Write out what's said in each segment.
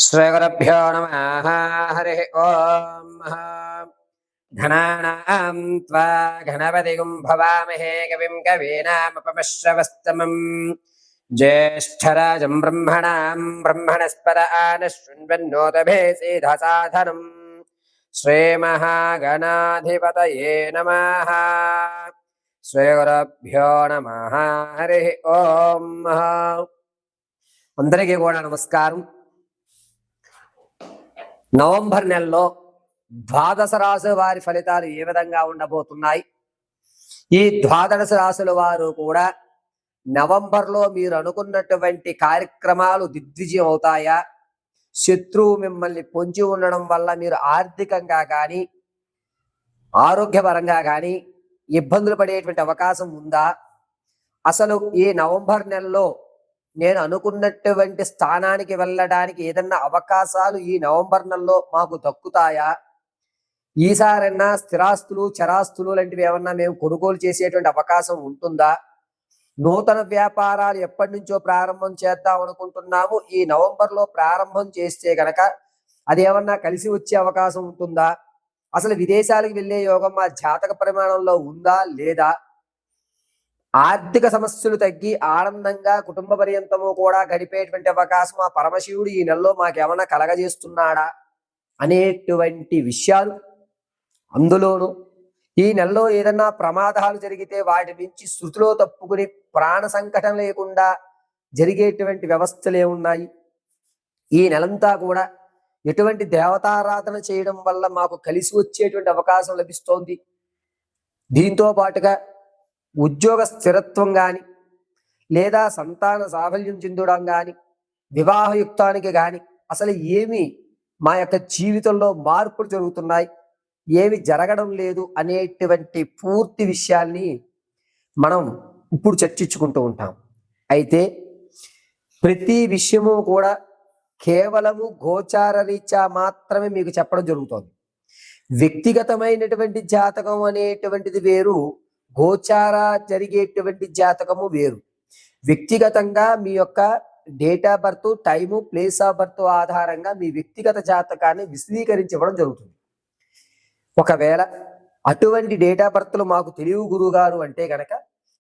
శ్రీగురుభ్యో నమః. హరి ఓం. ఘనానాం త్వా గణపతిగుం భవామహే కవిం కవీనాముపమశ్రవస్తమం జ్యేష్ఠరాజం బ్రహ్మణాం బ్రహ్మణస్పద ఆనశృణ్వన్నోతభేసేధసాధనం శ్రీమహాగణాధిపతయే నమః. శ్రీగురుభ్యో నమః. హరి ఓం. అందరికీ కూడా నమస్కారం. నవంబర్ నెలలో ద్వాదశ రాశుల వారి ఫలితాలు ఏ విధంగా ఉండబోతున్నాయి? ఈ ద్వాదశ రాశుల వారు కూడా నవంబర్లో మీరు అనుకున్నటువంటి కార్యక్రమాలు దిగ్విజయం అవుతాయా? శత్రువు మిమ్మల్ని పొంచి ఉండడం వల్ల మీరు ఆర్థికంగా కానీ ఆరోగ్యపరంగా కానీ ఇబ్బందులు పడేటువంటి అవకాశం ఉందా? అసలు ఈ నవంబర్ నెలలో నేను అనుకున్నటువంటి స్థానానికి వెళ్ళడానికి ఏదన్నా అవకాశాలు ఈ నవంబర్ నెలలో మాకు దక్కుతాయా? ఈసారన్నా స్థిరాస్తులు చరాస్తులు లాంటివి ఏమన్నా మేము కొనుగోలు చేసేటువంటి అవకాశం ఉంటుందా? నూతన వ్యాపారాలు ఎప్పటి నుంచో ప్రారంభం చేద్దాం అనుకుంటున్నాము. ఈ నవంబర్లో ప్రారంభం చేస్తే గనక అది ఏమన్నా కలిసి వచ్చే అవకాశం ఉంటుందా? అసలు విదేశాలకు వెళ్ళే యోగం మా జాతక పరిమాణంలో ఉందా లేదా? ఆర్థిక సమస్యలు తగ్గి ఆనందంగా కుటుంబ పర్యంతము కూడా గడిపేటువంటి అవకాశం ఆ పరమశివుడు ఈ నెలలో మాకేమన్నా కలగజేస్తున్నాడా అనేటువంటి విషయాలు, అందులోనూ ఈ నెలలో ఏదన్నా ప్రమాదాలు జరిగితే వాటి నుంచి శృతిలో తప్పుకుని ప్రాణ సంకటం లేకుండా జరిగేటువంటి వ్యవస్థలు ఏమున్నాయి? ఈ నెలంతా కూడా ఎటువంటి దేవతారాధన చేయడం వల్ల మాకు కలిసి వచ్చేటువంటి అవకాశం లభిస్తోంది? దీంతో పాటుగా ఉద్యోగ స్థిరత్వం కానీ లేదా సంతాన సాఫల్యం చెందడం కానీ వివాహయుక్తానికి కానీ అసలు ఏమి మా యొక్క జీవితంలో మార్పులు జరుగుతున్నాయి, ఏమి జరగడం లేదు అనేటువంటి పూర్తి విషయాల్ని మనం ఇప్పుడు చర్చించుకుంటూ ఉంటాం. అయితే ప్రతి విషయము కూడా కేవలము గోచార రీత్యా మాత్రమే మీకు చెప్పడం జరుగుతోంది. వ్యక్తిగతమైనటువంటి జాతకం అనేటువంటిది వేరు, గోచార జరిగేటువంటి జాతకము వేరు. వ్యక్తిగతంగా మీ యొక్క date of birth, time, place of birth ఆధారంగా మీ వ్యక్తిగత జాతకాన్ని విశదీకరించడం జరుగుతుంది. ఒకవేళ అటువంటి డేట్ ఆఫ్ బర్త్లు మాకు తెలియవు గురుగారు అంటే గనక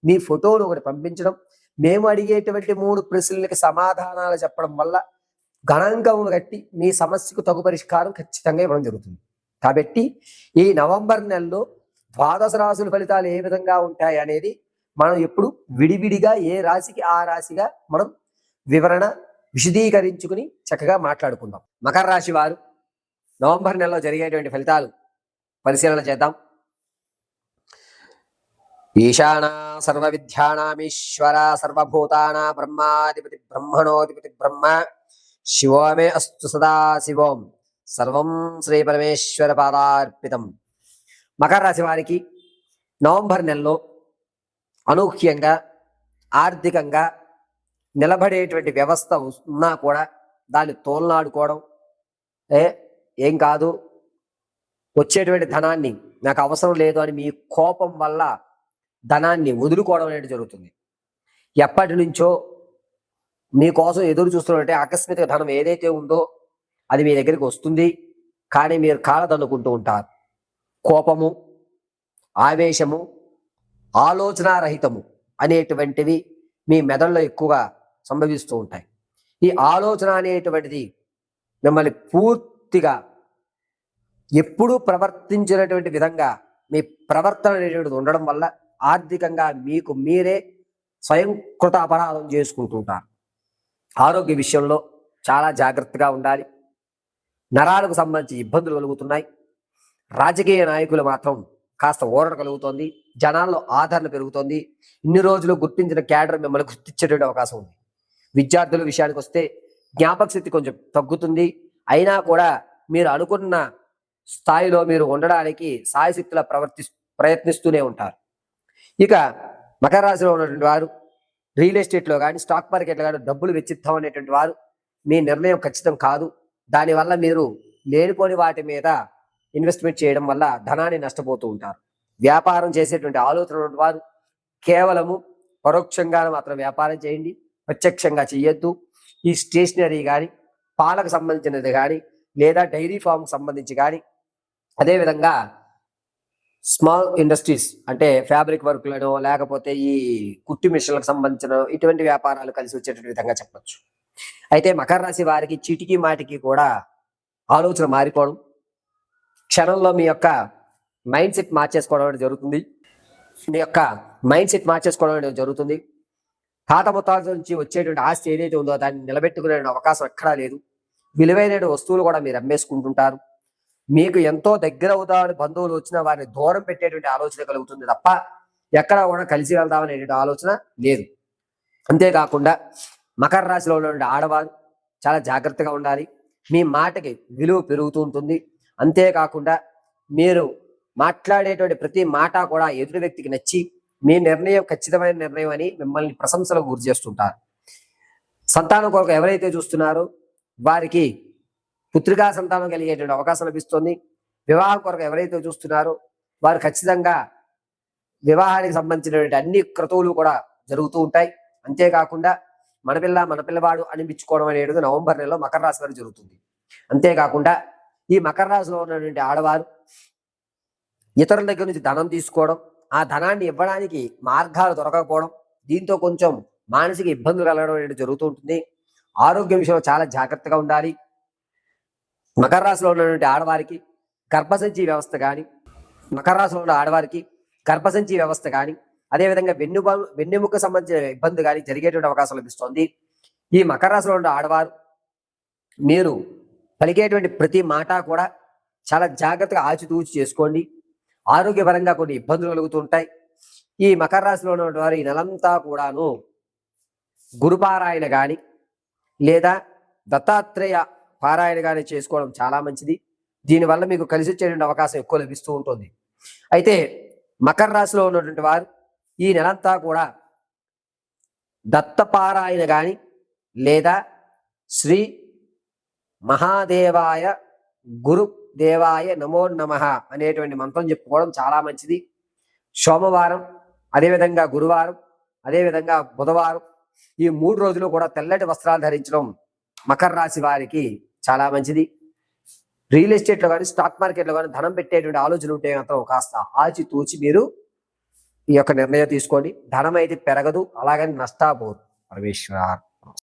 మీ ఫోటోను ఒకటి పంపించడం, మేము అడిగేటువంటి 3 ప్రశ్నలకి సమాధానాలు చెప్పడం వల్ల గణాంకమును కట్టి మీ సమస్యకు తగు పరిష్కారం ఖచ్చితంగా ఇవ్వడం జరుగుతుంది. కాబట్టి ఈ నవంబర్ నెలలో ద్వాదశ రాశుల ఫలితాలు ఏ విధంగా ఉంటాయి అనేది మనం ఎప్పుడు విడివిడిగా ఏ రాశికి ఆ రాశిగా మనం వివరణ విశదీకరించుకుని చక్కగా మాట్లాడుకుందాం. మకర రాశి వారు నవంబర్ నెలలో జరిగేటువంటి ఫలితాలు పరిశీలన చేద్దాం. ఈశాన సర్వ విద్యానామీశ్వర సర్వభూతానా బ్రహ్మాధిపతి బ్రహ్మణోధిపతి బ్రహ్మ శివోమే అస్తు సదా శివం సర్వం శ్రీ పరమేశ్వర పాదార్పితం. మకర రాశి వారికి నవంబర్ నెలలో అనూహ్యంగా ఆర్థికంగా నిలబడేటువంటి వ్యవస్థ ఉన్నా కూడా దాన్ని తోలనాడుకోవడం, ఏం కాదు వచ్చేటువంటి ధనాన్ని నాకు అవసరం లేదు అని మీ కోపం వల్ల ధనాన్ని వదులుకోవడం అనేది జరుగుతుంది. ఎప్పటి నుంచో మీకోసం ఎదురు చూస్తున్నట్టే ఆకస్మిక ధనం ఏదైతే ఉందో అది మీ దగ్గరికి వస్తుంది, కానీ మీరు కాలదన్నుకుంటూ ఉంటారు. కోపము, ఆవేశము, ఆలోచనారహితము అనేటువంటివి మీ మెదడులో ఎక్కువగా సంభవిస్తూ ఉంటాయి. ఈ ఆలోచన అనేటువంటిది మిమ్మల్ని పూర్తిగా ఎప్పుడూ ప్రవర్తించినటువంటి విధంగా మీ ప్రవర్తన అనేటువంటిది ఉండడం వల్ల ఆర్థికంగా మీకు మీరే స్వయంకృత అపరాధం చేసుకుంటూ ఉంటారు. ఆరోగ్య విషయంలో చాలా జాగ్రత్తగా ఉండాలి. నరాలకు సంబంధించి ఇబ్బందులు కలుగుతున్నాయి. రాజకీయ నాయకులు మాత్రం కాస్త ఊరట కలుగుతోంది, జనాల్లో ఆదరణ పెరుగుతోంది. ఇన్ని రోజులు గుర్తించిన క్యాడర్ మిమ్మల్ని గుర్తించేటువంటి అవకాశం ఉంది. విద్యార్థుల విషయానికి వస్తే జ్ఞాపక శక్తి కొంచెం తగ్గుతుంది, అయినా కూడా మీరు అనుకున్న స్థాయిలో మీరు ఉండడానికి సాయశక్తిలా ప్రయత్నిస్తూనే ఉంటారు. ఇక మకర రాశిలో ఉన్నటువంటి వారు రియల్ ఎస్టేట్లో కానీ స్టాక్ మార్కెట్లో కానీ డబ్బులు వెచ్చిద్దాం అనేటువంటి వారు మీ నిర్ణయం ఖచ్చితం కాదు. దానివల్ల మీరు లేనిపోని వాటి మీద ఇన్వెస్ట్మెంట్ చేయడం వల్ల ధనాన్ని నష్టపోతూ ఉంటారు. వ్యాపారం చేసేటువంటి ఆలోచన వారు కేవలము పరోక్షంగా మాత్రం వ్యాపారం చేయండి, ప్రత్యక్షంగా చేయొద్దు. ఈ స్టేషనరీ కానీ పాలకు సంబంధించినది కానీ, లేదా డైరీ ఫామ్కి సంబంధించి కానీ, అదేవిధంగా స్మాల్ ఇండస్ట్రీస్ అంటే ఫ్యాబ్రిక్ వర్క్లను, లేకపోతే ఈ కుట్టు మిషన్లకు సంబంధించిన ఇటువంటి వ్యాపారాలు కలిసి వచ్చేటువంటి విధంగా చెప్పచ్చు. అయితే మకర రాశి వారికి చీటికి మాటికి కూడా ఆలోచన మారిపోవడం, క్షణంలో మీ యొక్క మైండ్ సెట్ మార్చేసుకోవడం అనేది జరుగుతుంది. మీ యొక్క మైండ్ సెట్ మార్చేసుకోవడం అనేది జరుగుతుంది. తాత ముత్తాత నుంచి వచ్చేటువంటి ఆస్తి ఏదైతే ఉందో దాన్ని నిలబెట్టుకునే అవకాశం ఎక్కడా లేదు. విలువైన వస్తువులు కూడా మీరు అమ్మేసుకుంటుంటారు. మీకు ఎంతో దగ్గర అవుతామని బంధువులు వచ్చినా వారిని దూరం పెట్టేటువంటి ఆలోచన కలుగుతుంది తప్ప ఎక్కడ కూడా కలిసి వెళ్దామనేటువంటి ఆలోచన లేదు. అంతేకాకుండా మకర రాశిలో ఉన్నటువంటి ఆడవారు చాలా జాగ్రత్తగా ఉండాలి. మీ మాటకి విలువ పెరుగుతూ ఉంటుంది. అంతేకాకుండా మీరు మాట్లాడేటువంటి ప్రతి మాట కూడా ఎదుటి వ్యక్తికి నచ్చి మీ నిర్ణయం ఖచ్చితమైన నిర్ణయం అని మిమ్మల్ని ప్రశంసలకు గురి చేస్తుంటారు. సంతానం కొరకు ఎవరైతే చూస్తున్నారో వారికి పుత్రికా సంతానం కలిగేటువంటి అవకాశం లభిస్తుంది. వివాహం కొరకు ఎవరైతే చూస్తున్నారో వారు ఖచ్చితంగా వివాహానికి సంబంధించినటువంటి అన్ని క్రతువులు కూడా జరుగుతూ ఉంటాయి. అంతేకాకుండా మన పిల్లవాడు అనిపించుకోవడం అనేది నవంబర్ నెలలో మకర రాశి వారికి జరుగుతుంది. అంతేకాకుండా ఈ మకర రాశిలో ఉన్నటువంటి ఆడవారు ఇతరుల దగ్గర నుంచి ధనం తీసుకోవడం, ఆ ధనాన్ని ఇవ్వడానికి మార్గాలు దొరకకపోవడం, దీంతో కొంచెం మానసిక ఇబ్బందులు కలగడం అనేది జరుగుతూ ఉంటుంది. ఆరోగ్య విషయంలో చాలా జాగ్రత్తగా ఉండాలి. మకర రాశిలో ఉన్నటువంటి ఆడవారికి గర్భసంచి వ్యవస్థ కానీ, మకర రాశిలో ఉన్న ఆడవారికి గర్భసంచి వ్యవస్థ కానీ, అదేవిధంగా వెన్నెముక సంబంధించిన ఇబ్బంది కానీ జరిగేటువంటి అవకాశం లభిస్తుంది. ఈ మకర రాశిలో ఉన్న ఆడవారు మీరు పలికేటువంటి ప్రతి మాట కూడా చాలా జాగ్రత్తగా ఆచితూచి చేసుకోండి. ఆరోగ్యపరంగా కొన్ని ఇబ్బందులు కలుగుతుంటాయి. ఈ మకర రాశిలో ఉన్నటువంటి వారు ఈ నెలంతా కూడాను గురుపారాయణ కానీ లేదా దత్తాత్రేయ పారాయణ కానీ చేసుకోవడం చాలా మంచిది. దీనివల్ల మీకు కలిసి వచ్చేటువంటి అవకాశం ఎక్కువ లభిస్తూ ఉంటుంది. అయితే మకర రాశిలో ఉన్నటువంటి వారు ఈ నెలంతా కూడా దత్తపారాయణ కానీ లేదా శ్రీ మహాదేవాయ గురుదేవాయ నమో నమః అనేటువంటి మంత్రం చెప్పుకోవడం చాలా మంచిది. సోమవారం, అదేవిధంగా గురువారం, అదేవిధంగా బుధవారం ఈ 3 రోజులు కూడా తెల్లటి వస్త్రాలు ధరించడం మకర రాశి వారికి చాలా మంచిది. రియల్ ఎస్టేట్లో కానీ స్టాక్ మార్కెట్లో కానీ ధనం పెట్టేటువంటి ఆలోచనలు ఉంటే మాత్రం కాస్త ఆచితూచి మీరు ఈ యొక్క నిర్ణయం తీసుకోండి. ధనం అయితే పెరగదు, అలాగని నష్టపోదు. పరమేశ్వర.